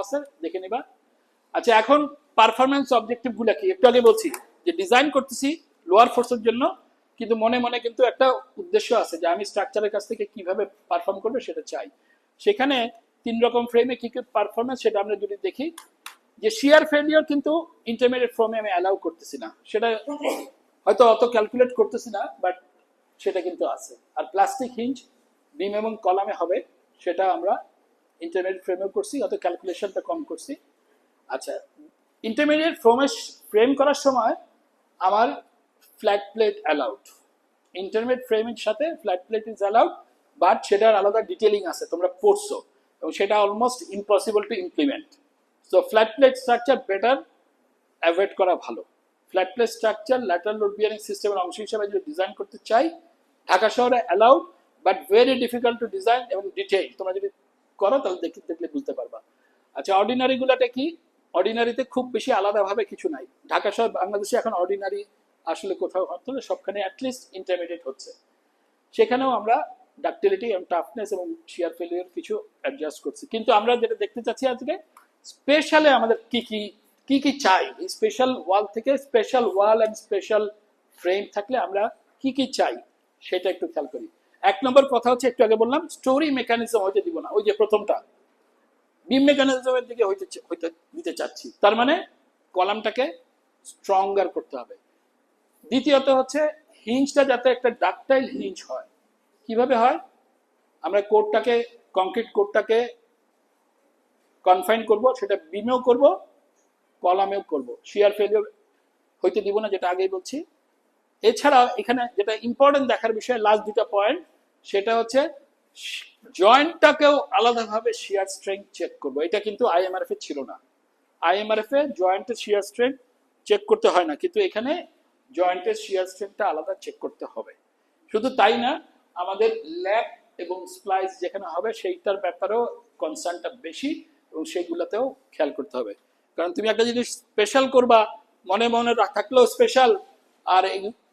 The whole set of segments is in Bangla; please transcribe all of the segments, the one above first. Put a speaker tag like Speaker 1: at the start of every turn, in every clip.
Speaker 1: আছে দেখে নিবা। আচ্ছা, এখন পারফরম্যান্স অবজেক্টিভ গুলা কি একটু আগে বলছি যে ডিজাইন করতেছি লোয়ার ফোর্সের জন্য, কিন্তু মনে মনে কিন্তু একটা উদ্দেশ্য আছে যে আমি স্ট্রাকচারের কাছ থেকে কিভাবে পারফর্ম করবে সেটা চাই। সেখানে 3 রকম ফ্রেমে কি কি পারফরম্যান্স সেটা আমরা যদি দেখি, যে শিয়ার ফেলিয়ার কিন্তু ইন্টারমিডিয়েট ফর্মে আমি অ্যালাউ করতেছি না, সেটা হয়তো অত ক্যালকুলেট করতেছি না, বাট সেটা কিন্তু আছে। আর প্লাস্টিক হিঞ্জ বিম এবং কলামে হবে, সেটা আমরা ইন্টারমিডিয়েট ফ্রেমেও করছি, অত ক্যালকুলেশনটা কম করছি। আচ্ছা, ইন্টারমিডিয়েট ফ্রেম করার সময় আমার ফ্ল্যাট প্লেট অ্যালাউড, ইন্টারমিডিয়েট ফ্রেমের সাথে flat plate is allowed, but সেটার আলাদা ডিটেলিং আছে, তোমরা পড়ছো, এবং সেটা almost impossible to implement. So flat plate structure better avoid করা ভালো। Flat plate structure lateral load bearing সিস্টেমের অংশ হিসেবে যদি ডিজাইন করতে চাই, ঢাকা শহরে allowed, but very difficult to design এবং ডিটেইল। তোমরা যদি করো তাহলে দেখলে বুঝতে পারবা। আচ্ছা, অর্ডিনারি গুলাটা কি? অর্ডিনারিতে খুব বেশি আলাদাভাবে কিছু নাই। ঢাকা শহর বাংলাদেশে এখন অর্ডিনারি আসলে কোথাও হচ্ছে না, সবখানে অ্যাটলিস্ট ইন্টারমিডিয়েট হচ্ছে। সেখানেও আমরা ডাক্টিলিটি এবং টাফনেস এবং শিয়ার ফেলিয়ার কিছু অ্যাডজাস্ট করছি। কিন্তু আমরা যেটা দেখতে চাচ্ছি আজকে, স্পেশালে আমাদের কি কি কি কি চাই, এই স্পেশাল ওয়াল থেকে special wall and special frame থাকলে আমরা কি কি চাই সেটা একটু খেয়াল করি। 1 নম্বর কথা হচ্ছে, একটু আগে বললাম স্টোরি মেকানিজম হইতে দিব না, ওই যে প্রথমটা বিম মেকানিজমের দিকে হইতে দিতে চাচ্ছি, তার মানে কলামটাকে স্ট্রঙ্গার করতে হবে। দ্বিতীয়ত হচ্ছে হিঞ্জটা যাতে একটা ডাকটাইল হিঞ্জ হয়। কিভাবে হয়? আমরা কোডটাকে, কংক্রিট কোডটাকে কনফাইন করব, সেটা বিমেও করব কলামেও করব, শিয়ার ফেলিয়ার হইতে দিব না, যেটা আগেই বলছি। এছাড়া এখানে যেটা ইম্পর্টেন্ট দেখার বিষয়, লাস্ট দুটা পয়েন্ট, সেটা হচ্ছে জয়েন্টটাকেও আলাদাভাবে শিয়ার স্ট্রেংথ চেক করব। এটা কিন্তু আইএমআরএফ এ ছিল না। আইএমআরএফ এ জয়েন্টের শিয়ার স্ট্রেংথ চেক করতে হয় না, কিন্তু এখানে জয়েন্টের শিয়ার স্ট্রেংথটা আলাদা চেক করতে হবে। শুধু তাই না, আমাদের ল্যাপ এবং স্প্লাইস যেখানে হবে সেইটার ব্যাপারেও কনসার্নটা বেশি, এবং সেইগুলোতেও খেয়াল করতে হবে। কারণ তুমি একটা জিনিস স্পেশাল করবা, মনে মনে থাকলেও স্পেশাল, আর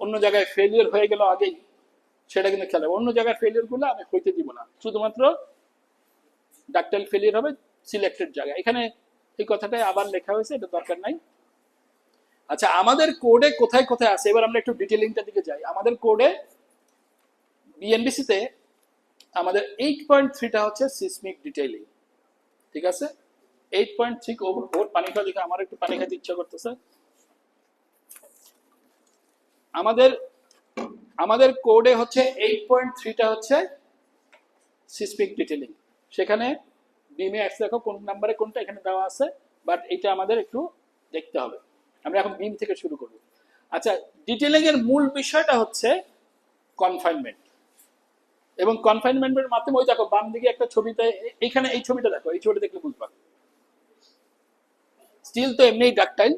Speaker 1: অন্য জায়গায় ফেলিয়ার হয়ে গেল আগেই, সেটা কিন্তু খেয়াল হবে। অন্য জায়গায় ফেলিয়ার গুলো আমি হইতে দিব না, শুধুমাত্র ডাক্টাইল ফেলিয়ার হবে সিলেক্টেড জায়গায়। এখানে এই কথাটাই আবার লেখা হয়েছে, এটা দরকার নাই। আচ্ছা, আমাদের কোডে কোথায় কোথায় আছে, এবার আমরা একটু ডিটেলিংটার দিকে যাই। আমাদের কোডে বিএনবিসিতে আমাদের 8.3টা হচ্ছে সিসমিক ডিটেইলিং, ঠিক আছে? 8.3 ওর পানি খাওয়া দেখে আমার একটু পানি খেতে ইচ্ছা করতেছে। আমাদের কোডে হচ্ছে 8.3টা হচ্ছে সিসমিক ডিটেইলিং। সেখানে বিমে এক্স দেখো কোন নাম্বারে কোনটা এখানে দেওয়া আছে, বাট এটা আমাদের একটু দেখতে হবে। আমরা এখন বিম থেকে শুরু করব। আচ্ছা, ডিটেইলিং এর মূল বিষয়টা হচ্ছে কনফাইনমেন্ট, এবং কনফাইনমেন্টের মাধ্যমে ওই দেখো বাম দিকে একটা ছবিতে, এইখানে এই ছবিটা দেখো, এই ছবিটা দেখলে বুঝবা। স্টিল তো এমনি ডাকটাইল।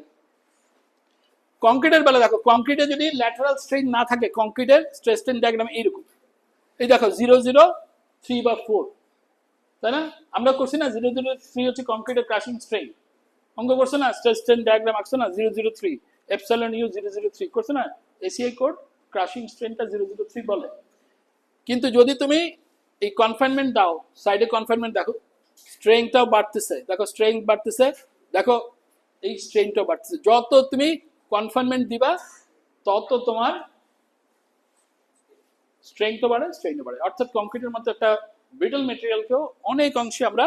Speaker 1: কংক্রিটের বেলা দেখো, কংক্রিটে যদি ল্যাটারাল স্ট্রেন না থাকে, কংক্রিটের স্ট্রেস স্ট্রেন ডায়াগ্রাম এইরকম, এই দেখো 003 বা 4, তাই না? আমরা করছি না 003 হচ্ছে কংক্রিটের ক্রাশিং স্ট্রেন, অঙ্ক করছে না, স্ট্রেস স্ট্রেন ডায়াগ্রাম আঁকছে না 003, এপসাইলন ইউ 003 করছে না, এসিআই কোড ক্রাশিং স্ট্রেনটা 003 বলে। কিন্তু যদি তুমি এই কনফাইনমেন্ট দাও, সাইডে কনফাইনমেন্ট দেখো, স্ট্রেংথটাও বাড়তেছে, দেখো স্ট্রেংথ বাড়তেছে, দেখো এই স্ট্রেংথটাও বাড়তেছে। যত তুমি কনফাইনমেন্ট দিবা তত তোমার স্ট্রেংথও বাড়ে, স্ট্রেইনও বাড়ে। অর্থাৎ কংক্রিটের মতো একটা ব্রিটল মেটেরিয়ালকেও অনেক অংশে আমরা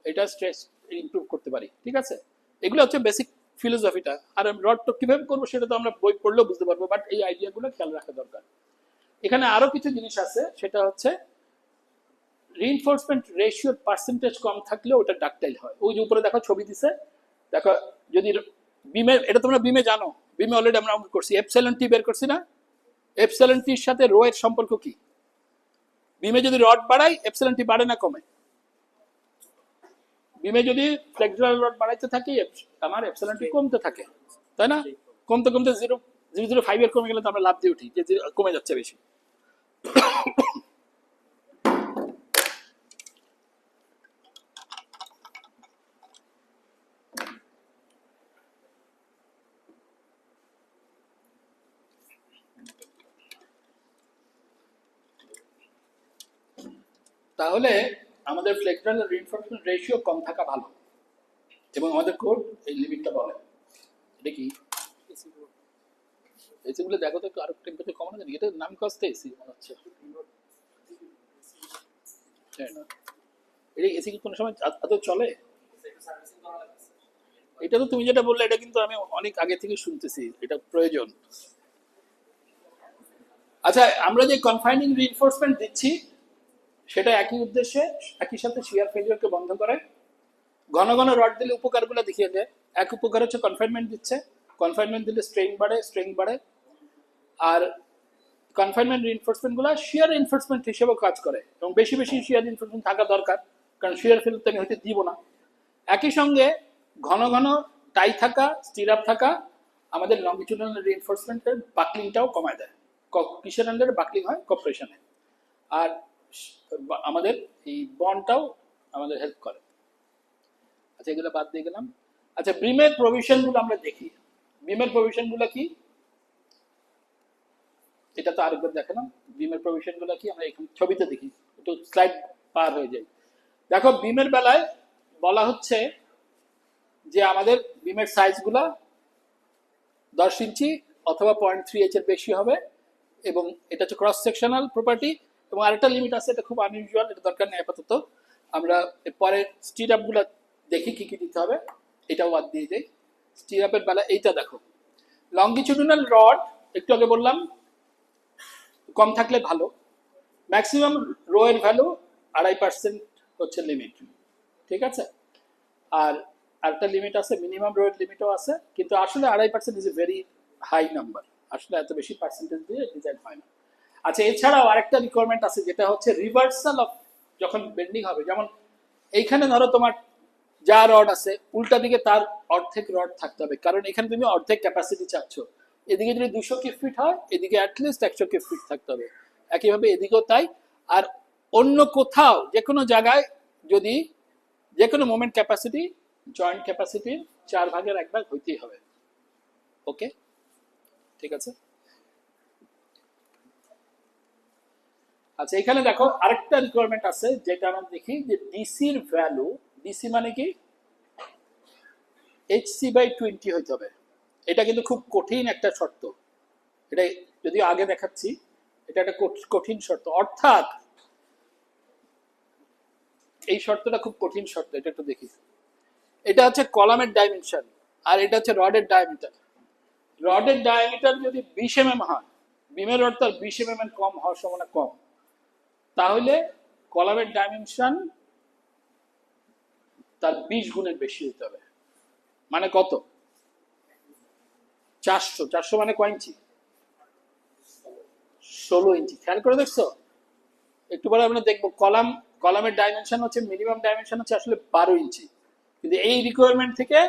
Speaker 1: এটা স্ট্রেস ইমপ্রুভ করতে পারি, ঠিক আছে? এগুলো হচ্ছে বেসিক ফিলোসফিটা। আর রডটা কিভাবে করবো সেটা তো আমরা বই পড়লেও বুঝতে পারবো, বাট এই আইডিয়াগুলো খেয়াল রাখা দরকার। এখানে আরো কিছু জিনিস আছে, সেটা হচ্ছে রিইনফোর্সমেন্ট রেশিওর পার্সেন্টেজ কম থাকলেও ওটা ডাকটাইল হয়। ওই যে উপরে দেখো ছবি দিছে, দেখো যদি বিমে, এটা তোমরা বিমে জানো, বিমে অলরেডি আমরা করছি, এপসাইলন টি বের করছি না? এপসাইলন টির সাথে রো এর সম্পর্ক কি? বিমে যদি রড বাড়াই, এপসাইলন টি বাড়ে না কমে? বিমে যদি ফ্লেক্সুরাল রড বাড়াইতে থাকি, আমার এপসাইলন টি কমতে থাকে, তাই না? কমতে কমতে 0.005 এর কমে গেলে তো আমরা লাভ দিয়ে উঠি যে কমে যাচ্ছে বেশি। তাহলে আমাদের ফ্লেক্সুরাল রিইনফোর্সমেন্ট রেশিও কম থাকা ভালো। এবং আমাদের কোড এই লিমিটটা বলে। এটা কি এসি গুলো দেখো তো একটু আরো টেম্পারেচার কমানো যায়, এটা নাম কস্তে এসি মনে হচ্ছে। এটা এসি কি কোনো সময় আদৌ চলে? এটা তো তুমি যেটা বললে এটা কিন্তু আমি অনেক আগে থেকে শুনতেছি, এটা প্রয়োজন। আচ্ছা, আমরা যে কনফাইনিং রিইনফোর্সমেন্ট দিচ্ছি সেটা একই উদ্দেশ্যে, একই সাথে শিয়ার ফেলিওরকে বন্ধ করে। ঘন ঘন রড দিলে উপকারগুলো দেখিয়ে দেয়। এক উপকার হচ্ছে কনফাইনমেন্ট দিচ্ছে, কনফাইনমেন্ট দিলে স্ট্রেং বাড়ে। আর কনফাইনমেন্ট রিইনফোর্সমেন্ট গুলো শিয়ার রিইনফোর্সমেন্ট হিসেবেও কাজ করে, এবং বেশি বেশি শিয়ার রিইনফোর্সমেন্ট থাকা দরকার, কারণ শিয়ার ফেল তো আমি হয়তো দিব না। একই সঙ্গে ঘন ঘন টাই থাকা, স্টির আপ থাকা আমাদের লংগিটিউডাল রিইনফোর্সমেন্টের বাকলিংটাও কমায় দেয়। কিসের আন্ডারে বাকলিং হয়? কম্প্রেশনে। আর আমাদের এই বন্ডটাও আমাদের হেল্প করে। আচ্ছা, এগুলো বাদ দিয়ে গেলাম। আচ্ছা, বিমের প্রভিশন গুলো আমরা দেখি। বিমের প্রভিশন গুলো কি, এটা তো আরেকবার দেখালাম। বিমের প্রভিশন গুলো কি আমরা এখানে ছবিতে দেখি, একটু স্লাইড পার হয়ে যায়। দেখো, বিমের বেলায় বলা হচ্ছে যে আমাদের বিমের সাইজ গুলা 10 ইঞ্চি অথবা 0.3H এর বেশি হবে, এবং এটা হচ্ছে ক্রস সেকশনাল প্রপার্টি। এবং আরেকটা লিমিট আছে, এটা খুব আনইউজুয়াল, এটা দরকার নেই আপাতত। আমরা পরে স্টির আপ গুলা দেখি কি কি দিতে হবে, এটাও বাদ দিয়ে যাই। স্টির আপের বেলা এইটা দেখো, লংগিটিউডিনাল রড একটু আগে বললাম কম থাকলে ভালো। ম্যাক্সিমাম রো এর ভ্যালু 2.5% হচ্ছে লিমিট, ঠিক আছে। আর একটা লিমিট আছে, মিনিমাম রো এর লিমিটও আছে, কিন্তু আসলে 2.5% is a very high number. আসলে এত বেশি পার্সেন্টেজ দিয়ে ডিজাইন হয় না। আচ্ছা, এছাড়াও আরেকটা রিকোয়ারমেন্ট আছে, যেটা হচ্ছে রিভার্সাল অফ যখন বেন্ডিং হবে। যেমন এইখানে ধরো তোমার যা রড আছে উল্টা দিকে তার অর্ধেক রড থাকতে হবে, কারণ এখানে তুমি অর্ধেক ক্যাপাসিটি চাচ্ছ। এদিকে যদি 200 কিউব ফিট হয়, এদিকে অ্যাটলিস্ট 100 কিউব ফিট থাকতে হবে। একইভাবে এদিকেও তাই। আর অন্য কোথাও যে কোনো জায়গায় যদি যে কোনো মোমেন্ট ক্যাপাসিটি জয়েন্ট ক্যাপাসিটির 1/4 হইতেই হবে। ওকে, ঠিক আছে। আচ্ছা, এখানে দেখো আরেকটা রিকোয়ারমেন্ট আছে, যেটা আমরা দেখি যে ডিসির ভ্যালু, ডিসি মানে কি HC/20 হইতে হবে। এটা কিন্তু খুব কঠিন একটা শর্ত, এটা যদি আগে দেখাচ্ছি, এটা একটা কঠিন শর্ত। অর্থাৎ এই শর্তটা খুব কঠিন শর্ত, এটা একটু দেখি। এটা হচ্ছে কলামের ডাইমেনশন, আর এটা হচ্ছে রডের ডায়ামিটার। রডের ডায়ামিটার যদি 20 mm হয়, বিমের রড তার 20 mm কম হওয়ার সম্ভাবনা কম, তাহলে কলামের ডাইমেনশন তার 20 গুণের বেশি হতে হবে। মানে কত? 400। 400 মানে কয় ইঞ্চি? 16 ইঞ্চি। খেয়াল করে দেখছো? একটু পরে আমরা দেখবো কলামের ডাইমেনশন হচ্ছে, মিনিমাম ডাইমেনশন হচ্ছে আসলে 12 ইঞ্চি, কিন্তু এই রিকোয়ারমেন্ট থেকে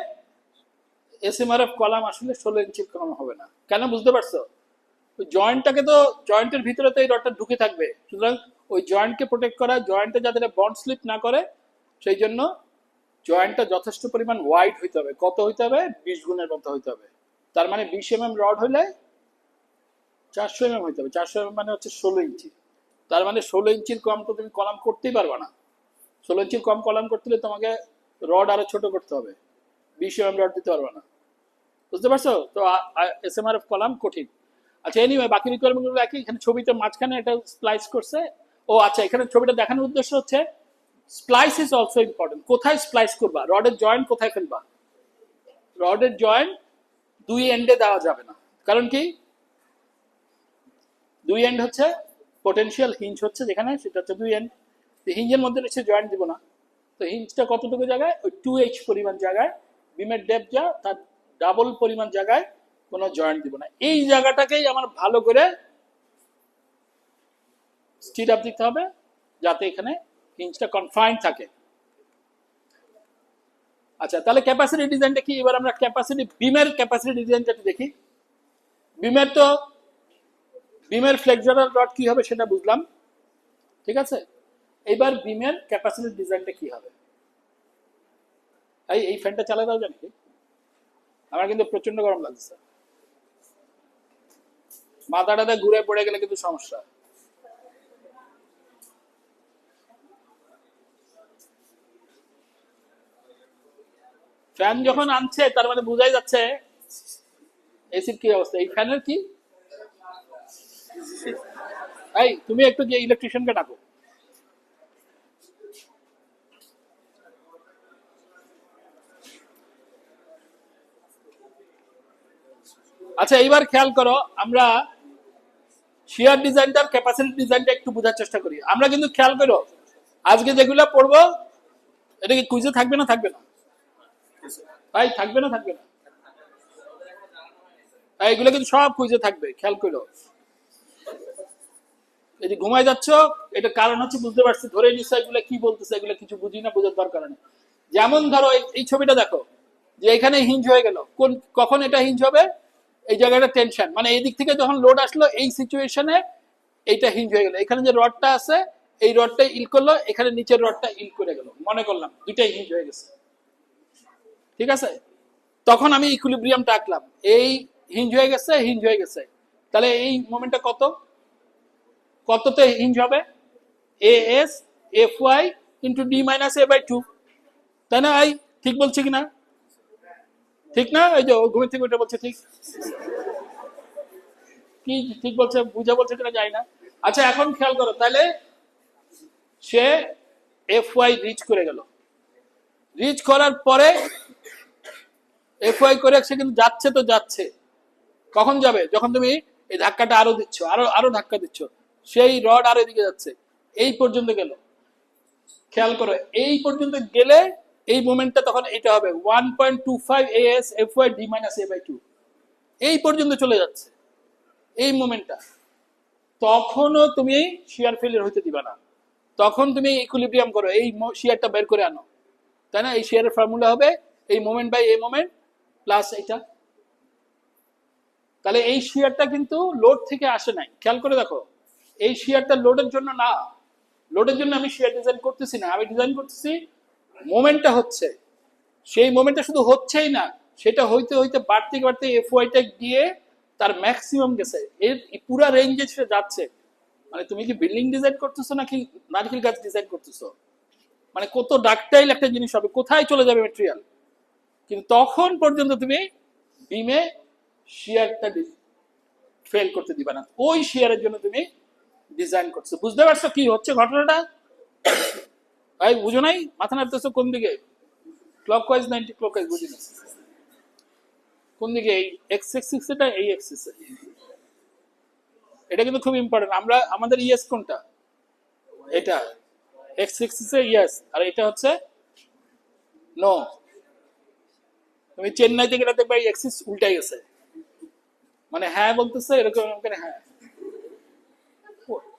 Speaker 1: এসএমআরএফ কলাম আসলে 16 ইঞ্চির কম হবে না। কেন, বুঝতে পারছো? ওই জয়েন্টটাকে তো, জয়েন্টের ভিতরে তো এই রডটা ঢুকে থাকবে, সুতরাং ওই জয়েন্টকে প্রোটেক্ট করা, জয়েন্টে যাতে বন্ড স্লিপ না করে, সেই জন্য জয়েন্টটা যথেষ্ট পরিমাণ ওয়াইড হইতে হবে। কত হইতে হবে? 20 গুণের মতো হইতে হবে। তার মানে 20 mm রড হলে 400 mm হইতে হবে। 400 mm মানে হচ্ছে 16 ইঞ্চি। তার মানে 16 ইঞ্চির কম তো তুমি কলাম করতেই পারবে না। 16 ইঞ্চির কম কলাম করতে হলে তোমাকে রড আরো ছোট করতে হবে, 20 mm রড দিতে পারবে না। বুঝতে পারছো তো? এসএমআরএফ কলাম কঠিন। আচ্ছা, এনিওয়ে বাকি রিকোয়ারমেন্ট গুলো একই। এখানে ছবিতে মাঝখানে এটা স্প্লাইস করছে। ও আচ্ছা, এখানে ছবিটা দেখানোর উদ্দেশ্য হচ্ছে স্প্লাইস ইজ অলসো ইম্পর্টেন্ট। কোথায় স্প্লাইস করবা? রডের জয়েন্ট কোথায় ফেলবা? রডের জয়েন্ট দুই এন্ডে দেওয়া যাবে না। কারণ কি? দুই এন্ড হচ্ছে পোটেনশিয়াল হিঞ্জ হচ্ছে যেখানে, সেটা হচ্ছে দুই এন্ড। হিঞ্জের মধ্যে নিশ্চয়ই জয়েন্ট দিব না। তো হিঞ্জটা কতটুকু জায়গায়? ওই 2H পরিমাণ জায়গায়, বিমের ডেপথ যা তার ডাবল পরিমাণ জায়গায় কোনো জয়েন্ট দিব না। এই জায়গাটাকেই আমার ভালো করে স্টির আপ দিতে হবে, যাতে এখানে হিঞ্জটা কনফাইন্ড থাকে। আচ্ছা, তাহলে ক্যাপাসিটি ডিজাইনটা কি? এবার আমরা বিমের ক্যাপাসিটি ডিজাইনটা দেখি। বিমের ফ্লেক্সুরাল রড কি হবে সেটা বুঝলাম, ঠিক আছে। এবার বিমের ক্যাপাসিটি ডিজাইনটা কি হবে? এই ফ্যানটা চালা দাও জানি, আমার কিন্তু প্রচন্ড গরম লাগছে। মাথাটাতে ঘুরে পড়ে গেলে কিন্তু সমস্যা। ফ্যান যখন আনছে তার মানে বোঝাই যাচ্ছে এসির কি অবস্থা। এই ফ্যানের কি, এই তুমি একটু গিয়ে ইলেকট্রিশিয়ানকে ডাকো। আচ্ছা এইবার খেয়াল করো, আমরা শিয়ার ডিজাইনটার ক্যাপাসিটি ডিজাইনটা একটু বোঝার চেষ্টা করি। আমরা কিন্তু খেয়াল করো আজকে যেগুলো পড়বো এটা কি কুইজে থাকবে না থাকবে না ভাই, থাকবে না থাকবে না? এইগুলো কিন্তু সব কুইজে থাকবে, খেয়াল করো। এই যে ঘুমায় যাচ্ছ, এটা কারণ হচ্ছে বুঝতে পারছি, ধরে নিশ্চয় এগুলো কি বলতেছে, এগুলো কিছু বুঝি না, বোঝার দরকার নেই। যেমন ধরো এই ছবিটা দেখো, যে এখানে হিঞ্জ হয়ে গেল, কোন কখন এটা হিঞ্জ হবে? এই জায়গাটা টেনশন, মানে এই দিক থেকে যখন লোড আসলো এই সিচুয়েশনে এইটা হিঞ্জ হয়ে গেল। এখানে যে রডটা আছে এই রডটা ইল করলো, এখানে নিচের রডটা ইল করে গেল, মনে করলাম দুইটাই হিঞ্জ হয়ে গেছে, ঠিক আছে? তখন আমি ইকুইলিব্রিয়ামটা আঁকলাম, এই হিঞ্জ হয়ে গেছে, হিঞ্জ হয়ে গেছে, তাহলে এই মোমেন্টটা কত, কততে হিঞ্জ হবে? A S F Y into D minus A by two, তাই না? আই ঠিক বলছি কিনা? ঠিক না? এই যে ঘুমের থেকে ওইটা বলছে ঠিক, কি ঠিক বলছে, বুঝা বলছে কিনা যায় না। আচ্ছা এখন খেয়াল করো, তাহলে সে এফ ওয়াই রিচ করে গেল, রিচ করার পরে এফ ওয়াই করে সে কিন্তু যাচ্ছে, তো যাচ্ছে, কখন যাবে? যখন তুমি এই ধাক্কাটা আরো দিচ্ছ, আরো আরো ধাক্কা দিচ্ছ, সেই রড আরো এদিকে যাচ্ছে, এই পর্যন্ত গেল। খেয়াল করো এই পর্যন্ত গেলে এই মোমেন্টটা তখন এটা হবে 1.25 as fy d minus a by 2, এই পর্যন্ত চলে যাচ্ছে এই মোমেন্টটা। তখনও তুমি শিয়ার ফেলিয়ার হইতে দিবা না, তখন তুমি ইকুইলিব্রিয়াম করো, এই শিয়ারটা বের করে আনো, তাই না? এই শিয়ারের ফর্মুলা হবে এই মোমেন্ট বাই এই মোমেন্ট প্লাস এইটা। তাহলে এই শিয়ারটা কিন্তু লোড থেকে আসে নাই, খেয়াল করে দেখো, এই শিয়ারটা লোডের জন্য না, লোডের জন্য আমি শিয়ার ডিজাইন করতেছি না, আমি ডিজাইন করতেছি মোমেন্টটা হচ্ছে, সেই মোমেন্টটা শুধু হচ্ছেই না, সেটা হইতে হইতে বাড়তে বাড়তে এফ ওয়াইটা গিয়ে তার ম্যাক্সিমাম গেছে, এর পুরা রেঞ্জে সে যাচ্ছে। মানে তুমি কি বিল্ডিং ডিজাইন করতেছো নাকি নারকেল গাছ ডিজাইন করতেছো? মানে কত ডাকটাইল একটা জিনিস হবে, কোথায় চলে যাবে ম্যাটেরিয়াল, কিন্তু তখন পর্যন্ত তুমি বিমে শিয়ারটা ফেল করতে দিবা না, ওই শিয়ারের জন্য তুমি ডিজাইন করছো। বুঝতে পারছো কি হচ্ছে ঘটনাটা? ভাই বুঝো নাই? মাথা নাড়তেছো কোন দিকে? ক্লকওয়াইজ না অ্যান্টি ক্লকওয়াইজ? বুঝি না কোন দিকে, এই এক্স এক্সিস এটা, এই এক্সিস, এটা কিন্তু খুব ইম্পর্টেন্ট। আমরা আমাদের ইয়েস কোনটা? এটা এক্স এক্সিসে ইয়েস, আর এটা হচ্ছে নো। তুমি চেন্নাই থেকে এটা দেখবে এক্সিস উল্টাই গেছে, মানে হ্যাঁ বলতেছে এরকম, হ্যাঁ,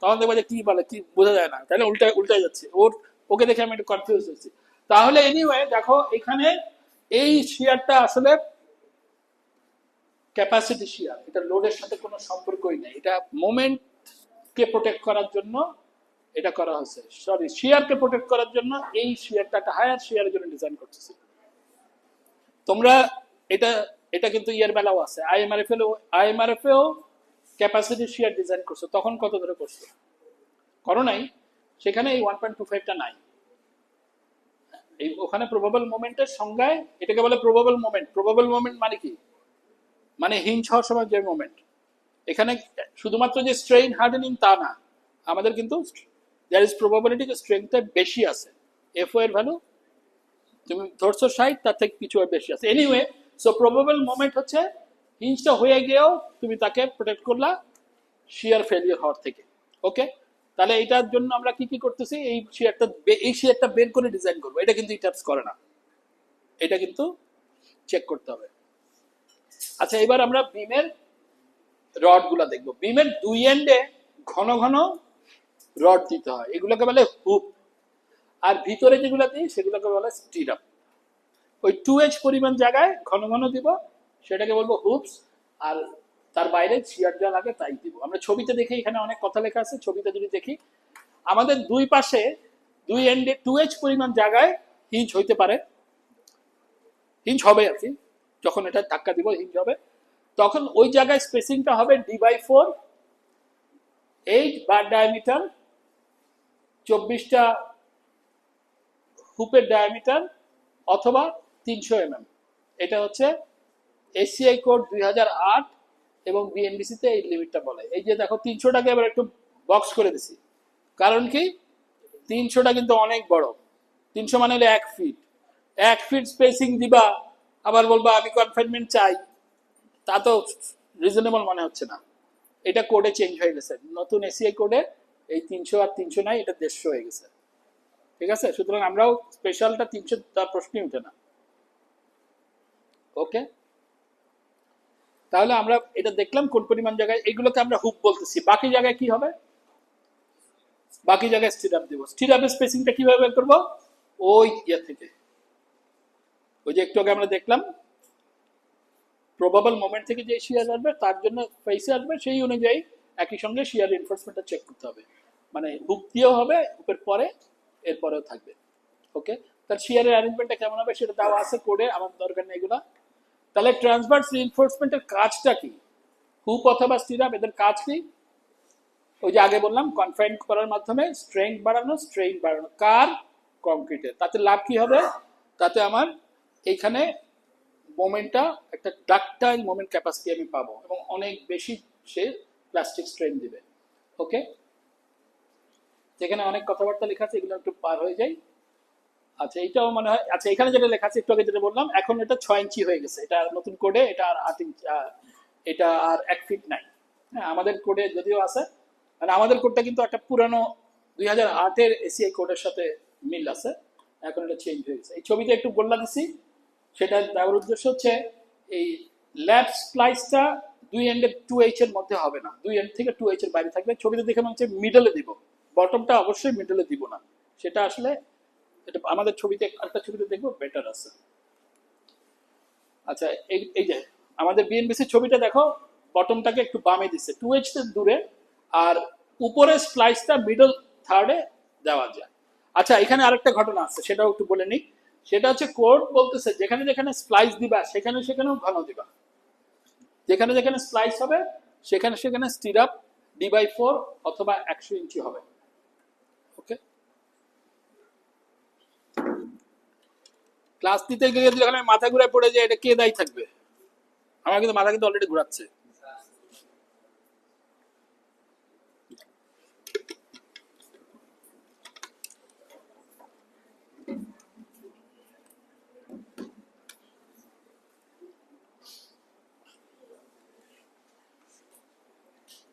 Speaker 1: তখন দেখবা যে কি বলে কি বোঝা যায় না, তাহলে উল্টাই উল্টাই যাচ্ছে ওর, ওকে দেখে আমি একটু কনফিউজ হয়েছি। তাহলে এনিওয়ে দেখো এখানে এই শিয়ারটা আসলে ক্যাপাসিটি শিয়ার, এটা লোডের সাথে কোনো সম্পর্কই নেই, এটা মোমেন্ট কে প্রোটেক্ট করার জন্য এটা করা হয়েছে, সরি শিয়ারকে প্রোটেক্ট করার জন্য এই শিয়ারটা একটা হায়ার শিয়ারের জন্য ডিজাইন করতেছি। তোমরা এটা এটা কিন্তু ইয়ার বেলাও আছে, আইএমআরএফেও ক্যাপাসিটি শিয়ার ডিজাইন করছো, তখন কত ধরে করছো? করো নাই, সেখানে এই 1.25টা নাই। এই ওখানে প্রবাবল মোমেন্টের সংজ্ঞায় এটাকে বলে প্রবাবল মোমেন্ট। প্রবাবল মোমেন্ট মানে কি? মানে হিঞ্জ হওয়ার সময় যে মোমেন্ট। এখানে শুধুমাত্র যে স্ট্রেইন হার্ডেনিং তা না, আমাদের কিন্তু দেয়ার ইজ প্রবাবিলিটি যে স্ট্রেংথটা বেশি আছে, এফও এর ভ্যালু তুমি ধরছো 60, তার থেকে কিছু বেশি আছে। এনিওয়ে, সো প্রবাবল মোমেন্ট হচ্ছে হিঞ্জটা হয়ে গিয়েও তুমি তাকে প্রোটেক্ট করলা শিয়ার ফেলিয়ার হওয়ার থেকে। ওকে, তাহলে এটার জন্য আমরা কি কি করতেছি? এই শিয়ারটা বের করে ডিজাইন করবো, এটা কিন্তু ইটাপস করে না, এটা কিন্তু চেক করতে হবে। আচ্ছা এবার আমরা বিমের রড গুলা দেখবো। বিমের দুই এন্ডে ঘন ঘন রড দিতে হয়, এগুলোকে বলে হুপ, আর ভিতরে যেগুলো দিই সেগুলোকে বলে স্টিরাপ। ওই 2H পরিমাণ জায়গায় ঘন ঘন দিব, সেটাকে বলবো হুপস, আর তার বাইরে শিয়ার যা লাগে তাই দিব। আমরা ছবিতে দেখি, এখানে অনেক কথা লেখা আছে, ছবিতে যদি দেখি আমাদের দুই পাশে দুই এন্ডে 2H পরিমাণ জায়গায় হিঞ্জ হইতে পারে, হিঞ্জ হবে আর কি, যখন এটা ধাক্কা দিব হিঞ্জ হবে, তখন ওই জায়গায় স্পেসিংটা হবে D/4, 8 বার ডায়ামিটার, 24টা হুপের ডায়ামিটার, অথবা 300 mm। এটা হচ্ছে এসিআই কোড 2008 এবং বিএনবিসি তে এই লিমিটটা বলে। এই যে দেখো 300টাকে এবার একটু বক্স করে দিছি, কারণ কি 300টা কিন্তু অনেক বড়। 300 মানে হলো 1 ফিট। 1 ফিট স্পেসিং দিবা, আবার বলবা আমি কনফাইনমেন্ট চাই, তা তো রিজনেবল মনে হচ্ছে না। এটা কোডে চেঞ্জ হয়ে গেছে, নতুন এসিআই কোডে এই 300 আর 300 নাই, এটা 150 হয়ে গেছে। ঠিক আছে, সুতরাং আমরাও স্পেশালটা 300 তার প্রশ্নই উঠে না। ওকে, তাহলে আমরা এটা দেখলাম কোন পরিমাণ জায়গায় এগুলোকে আমরা হুক বলতেছি। বাকি জায়গায় কি হবে? বাকি জায়গায় স্টিরাপ দেব। স্টিরাপের স্পেসিংটা কিভাবে বের করবো? ওই ইয়ে থেকে, ওই যে একটু আগে আমরা দেখলাম প্রবাবল মোমেন্ট থেকে যে শিয়ার আসবে তার জন্য ফেসে আসবে, সেই অনুযায়ী একই সঙ্গে শিয়ার রিইনফোর্সমেন্টটা চেক করতে হবে। মানে হুক দিয়েও হবে, হুকের পরে এরপরেও থাকবে। ওকে, তার শিয়ারের অ্যারেঞ্জমেন্টটা কেমন হবে সেটা দেওয়া আছে কোডে, আমার দরকার নেই এগুলা। তাহলে ট্রান্সভার্স রিইনফোর্সমেন্টের কাজটা কি? হুক অথবা স্টিরাপ এদের কাজ কি? ওই যে আগে বললাম কনফাইন করার মাধ্যমে স্ট্রেংথ বাড়ানো, স্ট্রেইন বাড়ানো। কার? কংক্রিটের। তাতে লাভ কি হবে? তাতে আমার এইখানে মোমেন্টটা একটা ডাকটাইল মোমেন্ট ক্যাপাসিটি আমি পাবো এবং অনেক বেশি সে প্লাস্টিক স্ট্রেন দিবে। ওকে, যেখানে অনেক কথাবার্তা লেখা আছে এগুলো একটু পার হয়ে যায়। আচ্ছা, এইটাও মনে হয়, আচ্ছা এখানে যেটা লেখা আছে একটু আগে যেটা বললাম, এখন এটা 6 ইঞ্চি হয়ে গেছে। এটা নতুন কোডে এটা আর 8 ইঞ্চি, এটা আর 1 ফিট নাই। হ্যাঁ, আমাদের কোডে যদিও আছে, মানে আমাদের কোডটা কিন্তু একটা পুরানো 2008-এর এসিআই কোডের সাথে মিল আছে, এখন এটা চেঞ্জ হয়ে গেছে। এই ছবিতে একটু গোল্লা দিছি, সেটা দেওয়ার উদ্দেশ্য হচ্ছে এই ল্যাব স্প্লাইসটা 2 এন্ডের 2H এর মধ্যে হবে না, 2 এন্ড থেকে 2H এর বাইরে থাকবে। ছবিতে দেখে মনে হচ্ছে মিডলে দিব, বটমটা অবশ্যই মিডলে দিব না, সেটা আসলে এটা আমাদের ছবিতে একটা ছবিতে দেখবো বেটার আছে। আচ্ছা, এই যে আমাদের বিএনবিসির ছবিটা দেখো, বটমটাকে একটু বামে দিচ্ছে, 2H এর দূরে, আর উপরের স্প্লাইসটা মিডল থার্ডে দেওয়া যায়। আচ্ছা, এখানে আরেকটা ঘটনা আছে, সেটাও একটু বলে নিই। সেটা হচ্ছে কোড বলতেছে যেখানে যেখানে স্প্লাইস দিবা সেখানে সেখানেও ঘন দিবা। যেখানে যেখানে স্প্লাইস হবে সেখানে সেখানে স্টিরাপ D/4 অথবা 100 ইঞ্চি হবে। ওকে, ক্লাস দিতে গিয়ে যদি এখানে মাথা ঘুরে পড়ে যায়, এটা কে দায়ী থাকবে? আমার কিন্তু মাথা কিন্তু অলরেডি ঘুরাচ্ছে।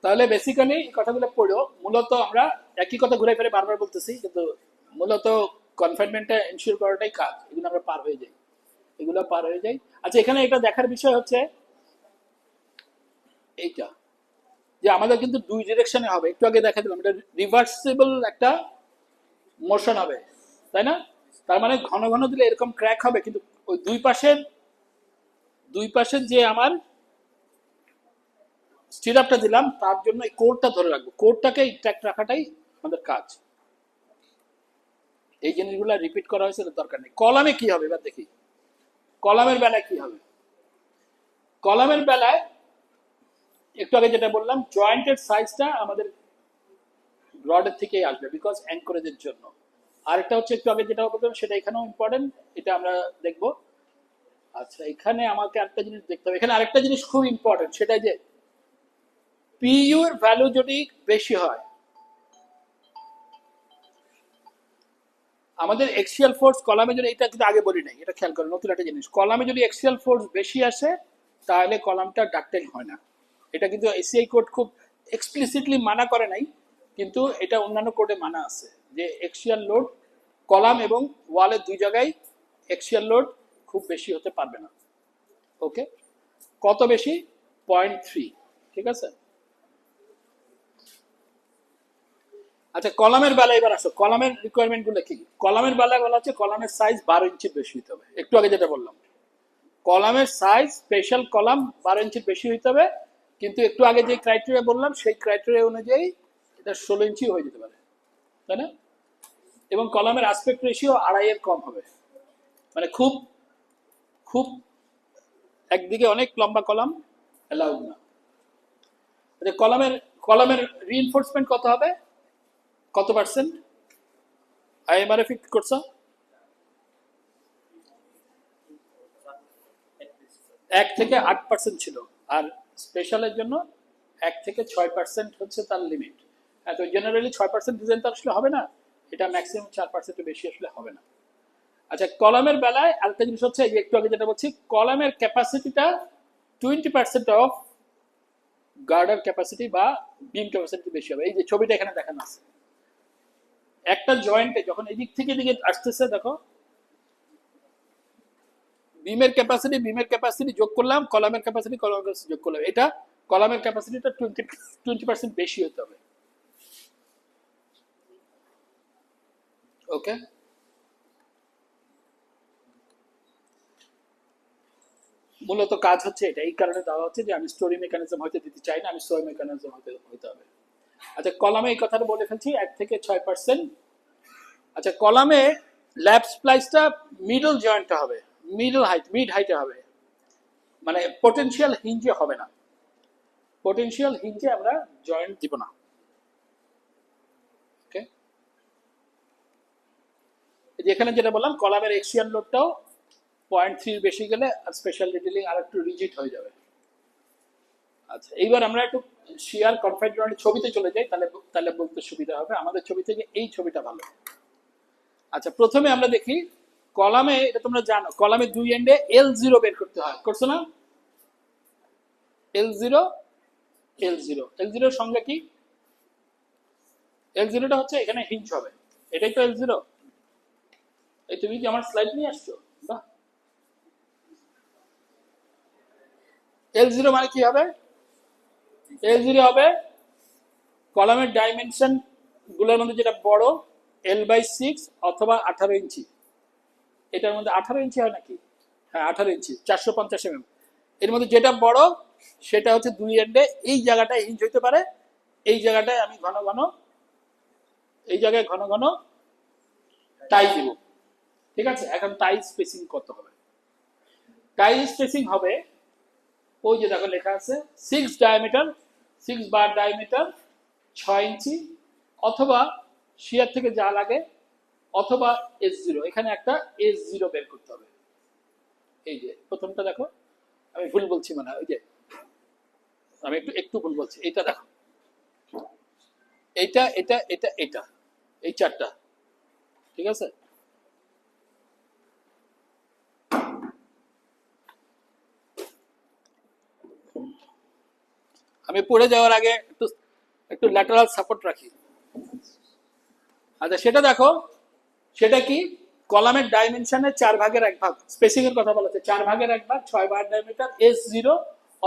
Speaker 1: তাহলে বেসিক্যালি কথাগুলো পড়ো, মূলত আমরা একই কথা ঘুরে ফিরে বারবার বলতেছি, কিন্তু মূলত কনফাইনমেন্টটা এনশিওর করাটাই কাজ। এগুলো আমরা পার হয়ে যাই, এগুলো পার হয়ে যাই। আচ্ছা, এখানে এটা দেখার বিষয় হচ্ছে এইটা, যে আমাদের কিন্তু 2 ডিরেকশনে হবে। একটু আগে দেখা দিলাম এটা রিভার্সিবল একটা মোশন হবে, তাই না? তার মানে ঘন ঘন দিলে এরকম ক্র্যাক হবে, কিন্তু ওই দুই পাশের যে আমার স্টিরাপটা দিলাম তার জন্য এই কোরটা ধরে রাখবো, কোরটাকে ইনট্যাক্ট রাখাটাই আমাদের কাজ। এই জিনিসগুলো রিপিট করা হয়েছে, দরকার নেই। কলামে কি হবে এবার দেখি, কলামের বেলায় কি হবে। কলামের বেলায় একটু আগে যেটা বললাম, জয়েন্টের সাইজটা আমাদের রডের থেকেই আসবে, বিকজ অ্যাঙ্করেজের জন্য। আরেকটা হচ্ছে একটু আগে যেটা বললাম সেটা এখানেও ইম্পর্টেন্ট, এটা আমরা দেখবো। আচ্ছা, এখানে আমাকে আরেকটা জিনিস দেখতে হবে, এখানে আরেকটা জিনিস খুব ইম্পর্টেন্ট, সেটা যে পিইউ এর ভ্যালু যদি বেশি হয়, আমাদের এক্সিয়াল ফোর্স কলামে যদি, এটা কিন্তু আগে বলি নাই, এটা খেয়াল করেন, নতুন একটা জিনিস, কলামে যদি এক্সিয়াল ফোর্স বেশি আসে তাহলে কলামটা ডাকটাইল হয় না। এটা কিন্তু এসিআই কোড খুব এক্সপ্লিসিটলি মানা করে নাই, কিন্তু এটা অন্যান্য কোডে মানা আছে যে এক্সিয়াল লোড কলাম এবং ওয়ালের দুই জায়গায় এক্সিয়াল লোড খুব বেশি হতে পারবে না। ওকে, কত বেশি? 0.3। ঠিক আছে। আচ্ছা, কলামের বেলায় এবার আসো, কলামের রিকোয়ারমেন্ট গুলো কি? কলামের বেলায় বলা হচ্ছে কলামের সাইজ 12 ইঞ্চির বেশি হতে হবে। একটু আগে যেটা বললাম, কলামের সাইজ স্পেশাল কলাম 12 ইঞ্চির বেশি হতে হবে, কিন্তু একটু আগে যে ক্রাইটেরিয়া বললাম সেই ক্রাইটেরিয়া অনুযায়ী এটা 16 ইঞ্চি হয়ে যেতে পারে, তাই না? এবং কলামের অ্যাসপেক্ট রেশিও 2.5 এর কম হবে, মানে খুব খুব একদিকে অনেক লম্বা কলাম অ্যালাউড না। কলামের কলামের রিইনফোর্সমেন্ট কত হবে? কত পার্সেন্ট আইএমআরএ ফিক্স করছো? 1 থেকে 8% ছিল, আর স্পেশালের জন্য 1 থেকে 6% হচ্ছে তার লিমিট। হ্যাঁ, তো জেনারেলি 6% ডিজাইন তো আসলে হবে না, এটা ম্যাক্সিমাম 4% বেশি আসলে হবে না। আচ্ছা, কলামের বেলায় আরেকটা জিনিস হচ্ছে, এই একটু আগে যেটা বলছি, কলামের ক্যাপাসিটিটা 20% অফ গার্ডার ক্যাপাসিটি বা বিম ক্যাপাসিটি বেশি হবে। এই যে ছবিটা এখানে দেখানো আছে, একটা জয়েন্টে যখন এদিক থেকে এদিকে আসতেছে, দেখো বিমের ক্যাপাসিটি যোগ করলাম, কলামের ক্যাপাসিটি যোগ করলাম, এটা কলামের ক্যাপাসিটিটা 20% বেশি হতে হবে। ওকে, মূলত কাজ হচ্ছে এটা, এই কারণে দেওয়া হচ্ছে যে আমি স্টোরি মেকানিজম হয়তো দিতে চাই না, আমি স্টোরি মেকানিজম হইতে হবে। আচ্ছা, কলামে এই কথাটা বলে ফেলছি, 1 থেকে 6%। আচ্ছা, কলামে ল্যাব স্প্লাইসটা মিডল জয়েন্টটা হবে, মিড হাইটে হবে, মানে পটেনশিয়াল হিঞ্জে হবে না, পটেনশিয়াল হিঞ্জে আমরা জয়েন্ট দিব না। ওকে, যেখানে যেটা বললাম, কলামের এক্সিয়াল লোডটাও 0.3 বেশি গেলে আর স্পেশাল ডিটেইলিং আর একটু রিজিড হয়ে যাবে। আচ্ছা, এইবার আমরা একটু শিয়ার কনফাইন্ড জয়েন্টের ছবিতে চলে যাই, তাহলে তাহলে বলতে সুবিধা হবে। আমাদের ছবি থেকে এই ছবিটা ভালো। আচ্ছা, প্রথমে আমরা দেখি কলামে, এটা তোমরা জানো, কলামে দুই এন্ডে L0 বের করতে হয়, করছো না? L0, L0 এর সংজ্ঞা কি? L0টা হচ্ছে এখানে হিঞ্জ হবে, এটাই তো L0। এই তুমি কি আমার স্লাইড নিয়ে আসছো? বাহ, L0 মানে কি হবে? L0 হবে কলামের ডাইমেনশন গুলোর মধ্যে যেটা বড়, L/6 অথবা 18 ইঞ্চি। এটার মধ্যে 18 ইঞ্চি হয় নাকি? হ্যাঁ, 18 ইঞ্চি, 450 mm। এর মধ্যে যেটা বড় সেটা হচ্ছে দুই এন্ডে এই জায়গাটায় হিঞ্জ হইতে পারে, এই জায়গাটায় আমি ঘন ঘন, এই জায়গায় ঘন ঘন টাই দিব। ঠিক আছে, এখন টাই স্পেসিং কত হবে? টাই স্পেসিং হবে, ওই যে দেখো লেখা আছে 6 বার ডায়ামিটার 6 ইঞ্চি, অথবা শিয়ার থেকে যা লাগে, অথবা S0। এখানে একটা S0 বের করতে হবে। এই যে প্রথমটা দেখো, আমি ভুল বলছি মানে, ওই যে আমি একটু একটু ভুল বলছি, এটা দেখো, এটা এটা এটা এটা, এই চারটা। ঠিক আছে, আমি পড়ে যাওয়ার আগে একটু একটু ল্যাটারাল সাপোর্ট রাখি। আচ্ছা, সেটা দেখো, সেটা কি? কলামের ডাইমেনশনের 4/1 স্পেসিং এর কথা বলা হচ্ছে, 4/1 6 বার ডায়ামিটার S0,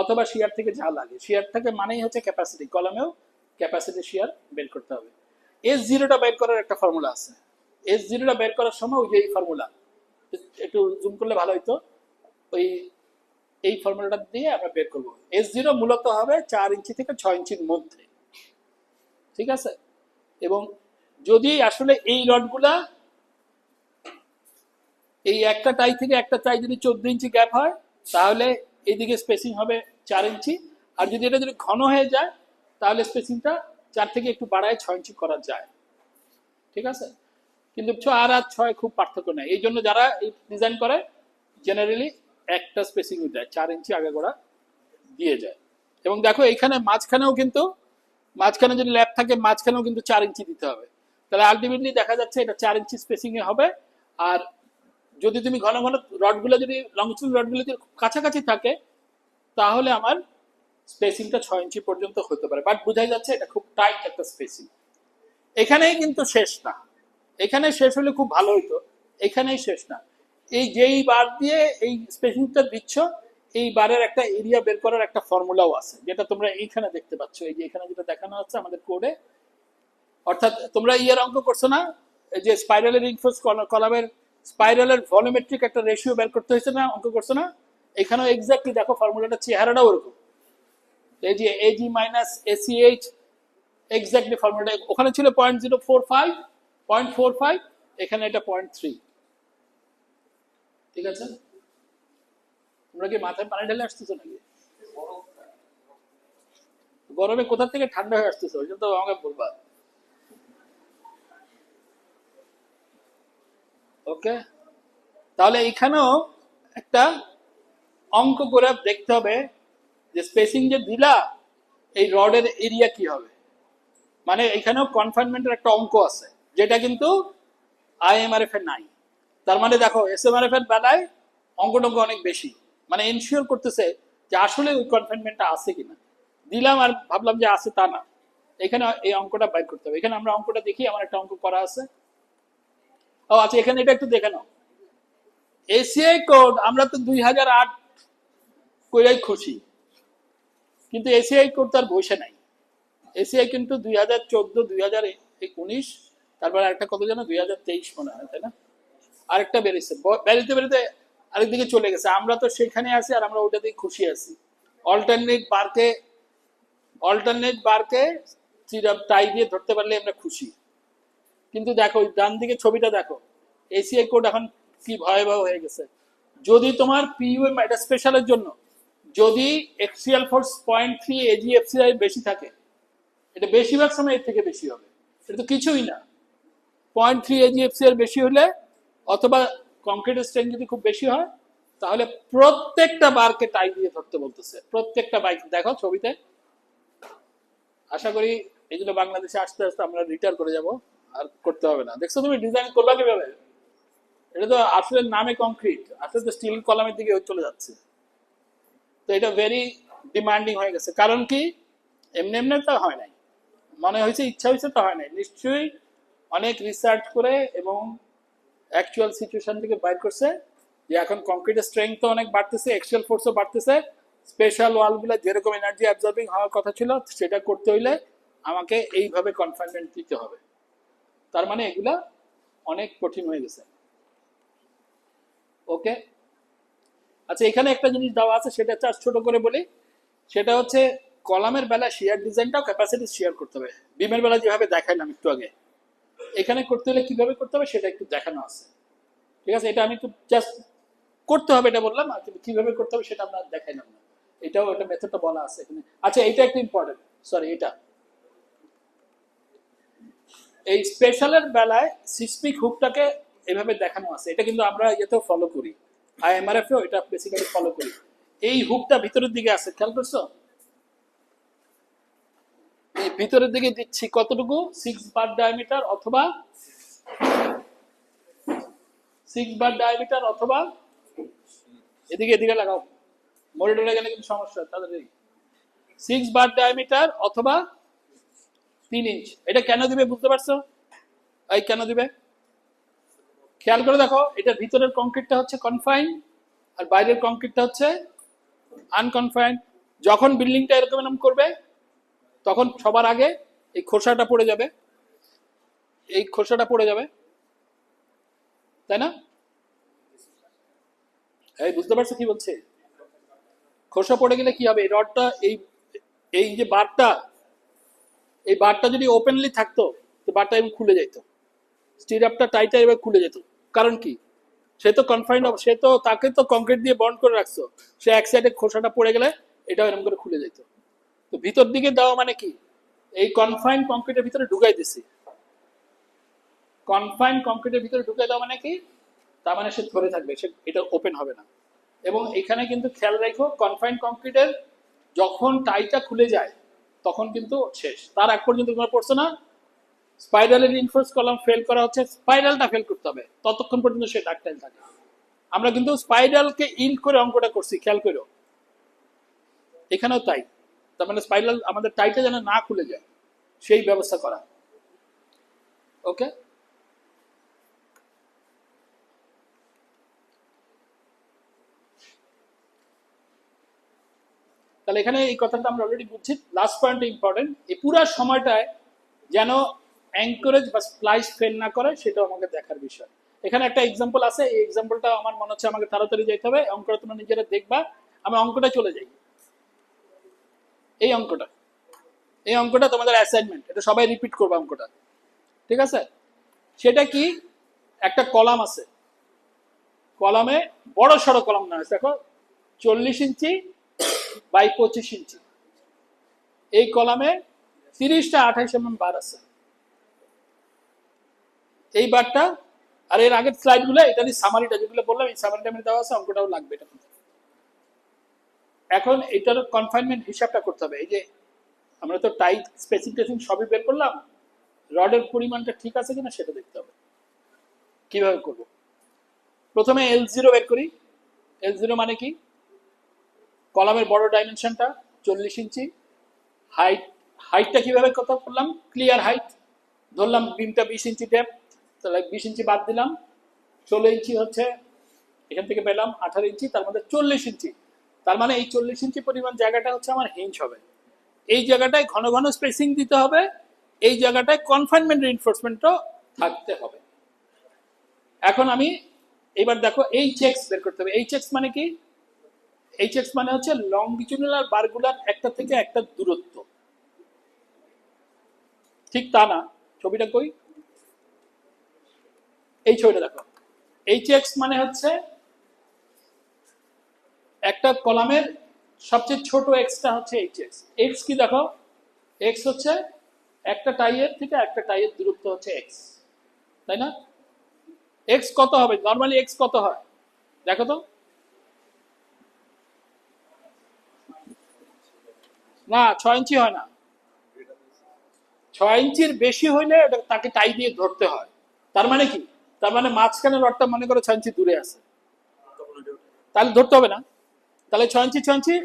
Speaker 1: অথবা শিয়ার থেকে যা লাগে। শিয়ার থেকে মানেই হচ্ছে ক্যাপাসিটি, কলামেও ক্যাপাসিটি শিয়ার বের করতে হবে। S0টা বের করার একটা ফর্মুলা আছে, S0টা বের করার সময় ওই যে এই ফর্মুলা, একটু জুম করলে ভালো হইতো, ওই এই ফর্মুলাটা দিয়ে আমরা বের করবো। S0 মূলত হবে 4 ইঞ্চি থেকে 6 ইঞ্চির মধ্যে। ঠিক আছে, এবং যদি আসলে এই রডগুলা, এই একটা টাই থেকে একটা টাই যদি 14 ইঞ্চি গ্যাপ হয়, তাহলে এইদিকে স্পেসিং হবে 4 ইঞ্চি। আর যদি এটা যদি ঘন হয়ে যায়, তাহলে স্পেসিংটা 4 থেকে একটু বাড়ায় 6 ইঞ্চি করা যায়। ঠিক আছে, কিন্তু 4 আর 6 খুব পার্থক্য নেই, এই জন্য যারা এই ডিজাইন করে জেনারেলি একটা স্পেসিং দেয়, 4 ইঞ্চি আগে গোড়া দিয়ে যায়। এবং দেখো এইখানে মাঝখানেও কিন্তু, মাঝখানে যদি ল্যাব থাকে মাঝখানেও কিন্তু 4 ইঞ্চি দিতে হবে। তাহলে আলটিমেটলি দেখা যাচ্ছে এটা 4 ইঞ্চি স্পেসিং এ হবে। আর যদি তুমি ঘন ঘন রডগুলো, যদি লংচুন রডগুলো যদি কাছাকাছি থাকে, তাহলে আমার স্পেসিংটা 6 ইঞ্চি পর্যন্ত হতে পারে। বাট বোঝাই যাচ্ছে এটা খুব টাইট একটা স্পেসিং। এখানেই কিন্তু শেষ না, এখানে শেষ হলে খুব ভালো হইতো, এখানেই শেষ না। এই যেই বার দিয়ে এই স্পেসিংটা দিচ্ছ, এই বারের একটা এরিয়া বের করার একটা ফর্মুলাও আছে, যেটা তোমরা এইখানে দেখতে পাচ্ছ, এই যে এখানে যেটা দেখানো হচ্ছে আমাদের কোডে। অর্থাৎ তোমরা ইয়ার অঙ্ক করছো না, এই যে স্পাইরালের রিইনফোর্স কলামের স্পাইরালের ভলিউমেট্রিক একটা রেশিও বের করতে হয়েছে না, অঙ্ক করছো না? এখানেও এক্স্যাক্টলি দেখো ফর্মুলাটা, চেহারাটাও ওরকম। এই যে এজি মাইনাস এসিএইচ, এক্স্যাক্টলি ফর্মুলাটা ওখানে ছিল 0.45, এখানে এটা 0.3। ঠিক আছে, তোমরা কি মাথায় পানি ঢেলে আসতেছো নাকি? গরমে কোথা থেকে ঠান্ডা হয়ে আসতেছো, ওই জন্য তো আমাকে বলবা। ওকে, তাহলে এখানেও একটা অঙ্ক করে দেখতে হবে যে স্পেসিং যে দিলা এই রডের এরিয়া কি হবে, মানে এখানেও কনফাইনমেন্টের একটা অঙ্ক আছে যেটা কিন্তু আইএমআরএফ এর নাই। তার মানে দেখো এসএমআরএফ এর বেলায় অঙ্কটঙ্ক অনেক বেশি, মানে এনশিওর করতেছে যে আসলে ওই কনফাইনমেন্টটা আছে কিনা। দিলাম আর ভাবলাম যে আছে, তা না, এখানে এই অঙ্কটা বাইর করতে হবে। এখানে আমরা অঙ্কটা দেখি, আমার একটা অঙ্ক করা আছে। ও আচ্ছা, এখানে এটা একটু দেখে নাও। এসিআই কোড আমরা তো 2008 কইরাই খুশি, কিন্তু এসিআই কোড তার বসে নাই। এসিআই কিন্তু 2014, 2019, তারপর একটা কত যেন 2023 মনে হয়, তাই না? আরেকটা বেরিয়েছে, বেরোতে বেরোতে আরেকদিকে চলে গেছে। আমরা তো সেখানে আছি আর আমরা ওটাতেই খুশি আছি। অল্টারনেট বারকে টাই দিয়ে ধরতে পারলে আমরা খুশি। কিন্তু দেখো ডান দিকে ছবিটা দেখো, এসিআই কোড এখন কি ভয়াবহ হয়ে গেছে। যদি তোমার পিইউ এটা স্পেশালের জন্য যদি এক্সিয়াল ফোর্স 0.3 এজিএফসিআই বেশি থাকে, এটা বেশিরভাগ সময় এর থেকে বেশি হবে, এটা তো কিছুই না। 0.3 এজিএফসিআই বেশি হলে অথবা কংক্রিটের স্ট্রেংথ যদি খুব বেশি হয়, তাহলে প্রত্যেকটা বারকে টাই দিয়ে ধরতে বলতেছে, প্রত্যেকটা বাইক। দেখো ছবিতে, আশা করি এগুলো বাংলাদেশে আস্তে আস্তে আমরা রিটায়ার করে যাব, আর করতে হবে না। দেখছো তুমি ডিজাইন করবা কিভাবে? এটা তো আসলে নামে কংক্রিট, আসলে তো স্টিল কলামের দিকে চলে যাচ্ছে। তো এটা ভেরি ডিমান্ডিং হয়ে গেছে। কারণ কি, এমনি এমনি তো হয় নাই, মনে হয়েছে ইচ্ছা হয়েছে তো হয় নাই, নিশ্চয়ই অনেক রিসার্চ করে এবং অ্যাকচুয়াল সিচুয়েশন থেকে বাইর করছে যে এখন কংক্রিটের স্ট্রেংথ তো অনেক বাড়তেছে, এক্সিয়াল ফোর্সও বাড়তেছে, স্পেশাল ওয়ালগুলো যেরকম এনার্জি অ্যাবজর্বিং হওয়ার কথা ছিল সেটা করতে হইলে আমাকে এইভাবে কনফাইনমেন্ট দিতে হবে। তার মানে এগুলা অনেক কঠিন হয়ে গেছে। ওকে, আচ্ছা এখানে একটা জিনিস দেওয়া আছে, সেটা চার্জ ছোট করে বলি। সেটা হচ্ছে কলামের বেলা শেয়ার ডিজাইনটাও ক্যাপাসিটি শেয়ার করতে হবে। বিমের বেলা যেভাবে দেখাইলাম একটু আগে, এখানে করতে হলে কিভাবে করতে হবে সেটা একটু দেখানো আছে। ঠিক আছে, এটা আমি একটু জাস্ট করতে হবে এটা বললাম, আর কিভাবে করতে হবে সেটা আমরা দেখাইলাম না। এটাও একটা মেথডটা বলা আছে এখানে। আচ্ছা এটা একটু ইম্পর্টেন্ট, সরি, এটা এই স্পেশালের বেলায় সিসমিক হুকটাকে এভাবে দেখানো আছে। এটা কিন্তু আমরা ইয়েতেও ফলো করি, আইএমআরএফ এও এটা বেসিক্যালি ফলো করি। এই হুকটা ভিতরের দিকে আছে, খেয়াল করছো? এই ভিতরের দিকে দিচ্ছি কতটুকু, 6 বার ডায়ামিটার অথবা 6 বার ডায়ামিটার অথবা এদিকে এদিকে লাগাও, মরে টরে গেলে কিন্তু সমস্যা তাদের। 6 বার ডায়ামিটার অথবা 3 ইঞ্চ। এটা কেন দিবে বুঝতে পারছো? এই কেন দিবে খেয়াল করে দেখো, এটা ভিতরের কংক্রিটটা হচ্ছে কনফাইন আর বাইরের কংক্রিটটা হচ্ছে আনকনফাইন। যখন বিল্ডিংটা এরকম এরকম করবে তখন সবার আগে এই খোসাটা পড়ে যাবে, এই খোসাটা পড়ে যাবে, তাই না? এই বুঝতে পারছো কি বলছে? খোসা পড়ে গেলে কি হবে, এই রডটা এই এই যে বারটা, এই বারটা যদি ওপেনলি থাকতো তো বারটা এবার খুলে যেত, স্টিরাপটা টাইটার এবার খুলে যেত। কারণ কি, সে তো কনফাইন, সে তো তাকে তো কংক্রিট দিয়ে বন্ড করে রাখছো, সে এক সাইডে খোসাটা পড়ে গেলে এটাও এরকম করে খুলে যেত। তো ভিতর দিকে দেওয়া মানে কি, এই কনফাইন কংক্রিটের ভিতরে ঢুকাই দিছি। কনফাইন কংক্রিটের ভিতরে ঢুকাই দেওয়া মানে কি, তার মানে সে ধরে থাকবে, সে এটা ওপেন হবে না। এবং এখানে কিন্তু খেয়াল রাখো, কনফাইন কংক্রিটের যখন টাইটা খুলে যায় তখন কিন্তু শেষ। তার আগ পর্যন্ত তোমরা পড়ছো না, স্পাইরালের রিইনফোর্স কলাম ফেল করা হচ্ছে, স্পাইরালটা ফেল করতে হবে, ততক্ষণ পর্যন্ত সে ডাকটাইল থাকে। আমরা কিন্তু স্পাইরালকে ইল্ড করে অঙ্কটা করছি, খেয়াল করো, এখানেও তাই। তার মানে স্পাইরাল আমাদের টাইটা যেন না খুলে যায় সেই ব্যবস্থা করা। ওকে, তাহলে এখানে এই কথাটা আমরা অলরেডি বুঝছি। লাস্ট পয়েন্ট ইম্পর্টেন্ট, এই পুরো সময়টায় যেন অ্যাঙ্করেজ বা স্প্লাইস ফেল না করে সেটা আমাকে দেখার বিষয়। এখানে একটা এক্সাম্পল আছে, এই এক্সাম্পলটা আমার মনে হচ্ছে আমাকে তাড়াতাড়ি যেতে হবে, অঙ্কটা তোমরা নিজেরা দেখবা। আমি অঙ্কটা চলে যাই, এই অঙ্কটা, এই অঙ্কটা তোমাদের অ্যাসাইনমেন্ট, এটা সবাই রিপিট করবে অঙ্কটা, ঠিক আছে? সেটা কি, একটা কলাম আছে, কলামে বড় সড়ো কলাম না আছে, দেখো 40 ইঞ্চি বাই 25 ইঞ্চি, এই কলামে 30টা 28 mm বার আছে। এই বারটা আর এর আগের স্লাইড গুলো, এটা সামারিটা যেগুলো বললাম, এই সামারিটা আমি দেওয়া আছে, অঙ্কটাও লাগবে এটা। এখন এটার কনফাইনমেন্ট হিসাবটা করতে হবে। এই যে আমরা তো টাই স্পেসিফিকেশন সবই বের করলাম, রডের পরিমাণটা ঠিক আছে কিনা সেটা দেখতে হবে। কিভাবে করব? প্রথমে L0 বের করি। L0 মানে কি? কলামের বড় ডাইমেনশনটা 40 ইঞ্চি। হাইটটা কিভাবে কত করলাম? ক্লিয়ার হাইট ধরলাম, বিমটা 20 ইঞ্চি ডেপ, তাহলে 20 ইঞ্চি বাদ দিলাম, 16 ইঞ্চি হচ্ছে এখান থেকে পেলাম 18 ইঞ্চি, তার মধ্যে 40 ইঞ্চি। তার মানে এই 40 ইঞ্চি পরিমাণ জায়গাটা হচ্ছে আমার হিঞ্জ হবে। এই জায়গাটায় ঘন ঘন স্পেসিং দিতে হবে, এই জায়গাটায় কনফাইনমেন্ট রিইনফোর্সমেন্টও থাকতে হবে। এখন আমি এবার দেখো এইচএক্স বের করতে হবে। এইচএক্স মানে কি? এইচএক্স মানে হচ্ছে লংগিচুডাল বারগুলার একটা থেকে একটা দূরত্ব। ঠিক তা না, ছবিটা কই, এই ছবিটা দেখো। এইচএক্স মানে হচ্ছে একটা কলামের সবচেয়ে ছোট এক্সটা হচ্ছে এইচএক্স। এক্স কি দেখো? এক্স হচ্ছে একটা টাইয়ের থেকে একটা টাইয়ের দূরত্ব হচ্ছে এক্স, তাই না? এক্স কত হবে? নর্মালি এক্স কত হয় দেখো তো। না, 6 ইঞ্চি হয় না। 6 ইঞ্চির বেশি হইলে এটা তাকে টাই দিয়ে ধরতে হয়। তার মানে কি? তার মানে মাঝখানে রডটা মনে করো 6 ইঞ্চি দূরে আছে, তাহলে ধরতে হবে না। তাহলে 6 ইঞ্চি 6 ইঞ্চি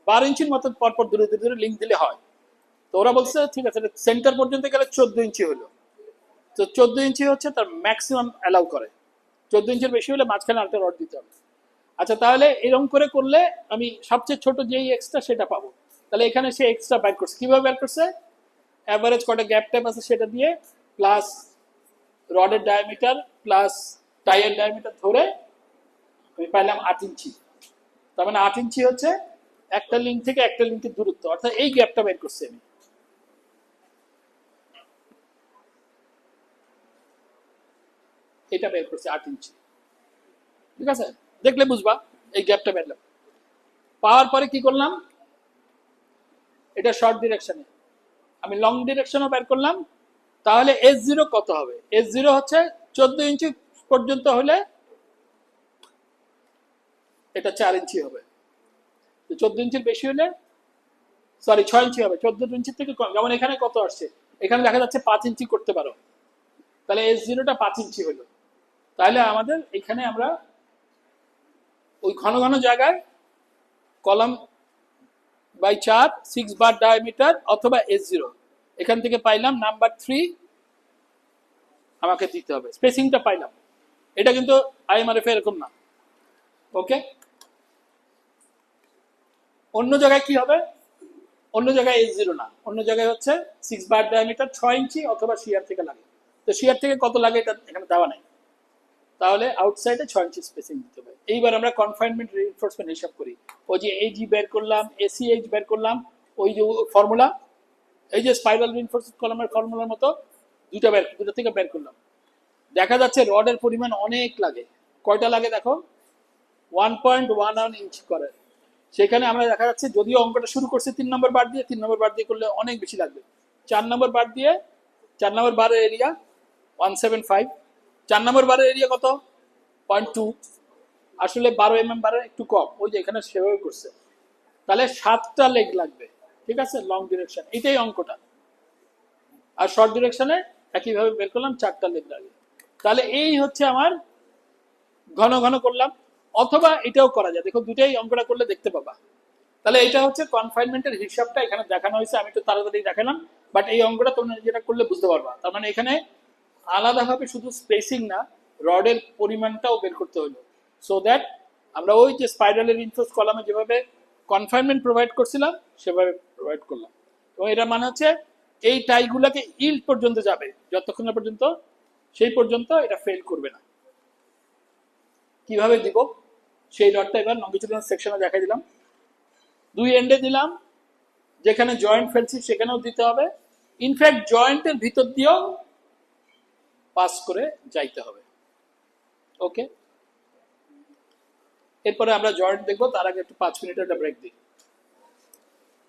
Speaker 1: 12 ইঞ্চির মতো পরপর দূরে দূরে লিঙ্ক দিলে হয়। তো ওরা বলছে ঠিক আছে, সেন্টার পর্যন্ত গেলে 14 ইঞ্চি হলো। তো 14 ইঞ্চি হচ্ছে তার ম্যাক্সিমাম অ্যালাউ করে। 14 ইঞ্চির বেশি হলে মাঝখানে আরেকটা রড দিতে হবে। আচ্ছা, তাহলে এরকম করে করলে আমি সবচেয়ে ছোট যেই এক্সট্রা সেটা পাবো। তাহলে এখানে সে এক্সট্রা বের করছে। কিভাবে বের করছে? অ্যাভারেজ কটা গ্যাপ ট্যাপ আছে সেটা দিয়ে প্লাস রডের ডায়ামিটার প্লাস টাইয়ের ডায়ামিটার ধরে আমি পাইলাম 8 ইঞ্চি। তার মানে 8 ইঞ্চি হচ্ছে একটা লিঙ্ক থেকে একটা লিঙ্কের দূরত্ব, অর্থাৎ এই গ্যাপটা বের করছি আমি। এটা বের করছি 8 ইঞ্চি। ঠিক আছে, দেখলে বুঝবা এই গ্যাপটা বেরলাম। পাওয়ার পরে কি করলাম? এটা শর্ট ডিরেকশনে, আমি লং ডিরেকশনও বের করলাম। তাহলে S0 কত হবে? S0 হচ্ছে 14 ইঞ্চি পর্যন্ত হলে এটা 4 ইঞ্চি হবে। 14 ইঞ্চির বেশি হলে, সরি 6 ইঞ্চি হবে। 14 ইঞ্চির থেকে কম, যেমন এখানে কত আসছে, এখানে দেখা যাচ্ছে 5 ইঞ্চি করতে পারো, তাহলে S0টা 5 ইঞ্চি হলো। তাহলে আমাদের এখানে আমরা ওই ঘন ঘন জায়গায় কলাম বাই 4 6 বার ডায়ামিটার অথবা S0 এখান থেকে পাইলাম নাম্বার 3 আমাকে দিতে হবে, স্পেসিংটা পাইলাম। এটা কিন্তু IMRF এরকম না। ওকে, অন্য জায়গায় কি হবে? অন্য জায়গায় S0 না, অন্য জায়গায় হচ্ছে 6 বার ডায়ামিটার 6 ইঞ্চি অথবা শিয়ার থেকে লাগে। তো শিয়ার থেকে কত লাগে এটা এখানে দেওয়া নাই, তাহলে আউটসাইডে 6 ইঞ্চি স্পেসিং দিতে হবে। এইবার আমরা কনফাইনমেন্ট রিইনফোর্সমেন্ট হিসাব করি। ওই যে AG বের করলাম, ACH বের করলাম, ওই যে ফর্মুলা, এই যে স্পাইরাল রিইনফোর্সড কলামের ফর্মুলার মতো দুটো থেকে বের করলাম। দেখা যাচ্ছে রডের পরিমাণ অনেক লাগে। কয়টা লাগে দেখো? 1.11 ইঞ্চ করে। সেখানে আমরা দেখা যাচ্ছে যদিও অঙ্কটা শুরু করছে 3 নম্বর বার দিয়ে, 3 নম্বর বার দিয়ে করলে অনেক বেশি লাগবে। 4 নম্বর বার দিয়ে, 4 নম্বর বারের এরিয়া 175। 4 নম্বর বারের এরিয়া কত? 0.2। আসলে 12 mm বারের একটু কম, ওই যে এখানে সেভাবে করছে। তাহলে 7টা লেগ লাগবে। ঠিক আছে, লং ডিরেকশন এটাই অঙ্কটা। আর শর্ট ডিরেকশনে একইভাবে বের করলাম 4টা লেগ লাগবে। তাহলে এই হচ্ছে আমার ঘন ঘন করলাম, অথবা এটাও করা যায়। দেখো দুটাই অঙ্কটা করলে দেখতে পাবা। তাহলে এটা হচ্ছে কনফাইনমেন্টের হিসাবটা এখানে দেখানো হয়েছে। আমি একটু তাড়াতাড়ি দেখালাম, বাট এই অঙ্কটা তোমরা যেটা করলে বুঝতে পারবা। তার মানে এখানে আলাদাভাবে শুধু স্পেসিং না, রডের পরিমাণটাও বের করতে হলো, সো দ্যাট আমরা ওই যে স্পাইরালের রিইনফোর্সড কলামে যেভাবে কনফাইনমেন্ট প্রোভাইড করছিলাম সেভাবে প্রোভাইড করলাম। এবং এটা মানে হচ্ছে এই টাইগুলোকে ইল্ড পর্যন্ত যাবে, যতক্ষণ না পর্যন্ত সেই পর্যন্ত এটা ফেল করবে না। কিভাবে দিব সেই রডটা এবার লংগিটিউডিনাল সেকশনে দেখাই দিলাম। দুই এন্ডে দিলাম, যেখানে জয়েন্ট ফেলছি সেখানেও দিতে হবে। ইনফ্যাক্ট জয়েন্টের ভিতর দিয়েও পাস করে যাইতে হবে। ওকে, এরপরে আমরা জয়েন্ট দেখবো, তার আগে একটু 5 মিনিটের একটা ব্রেক দিই।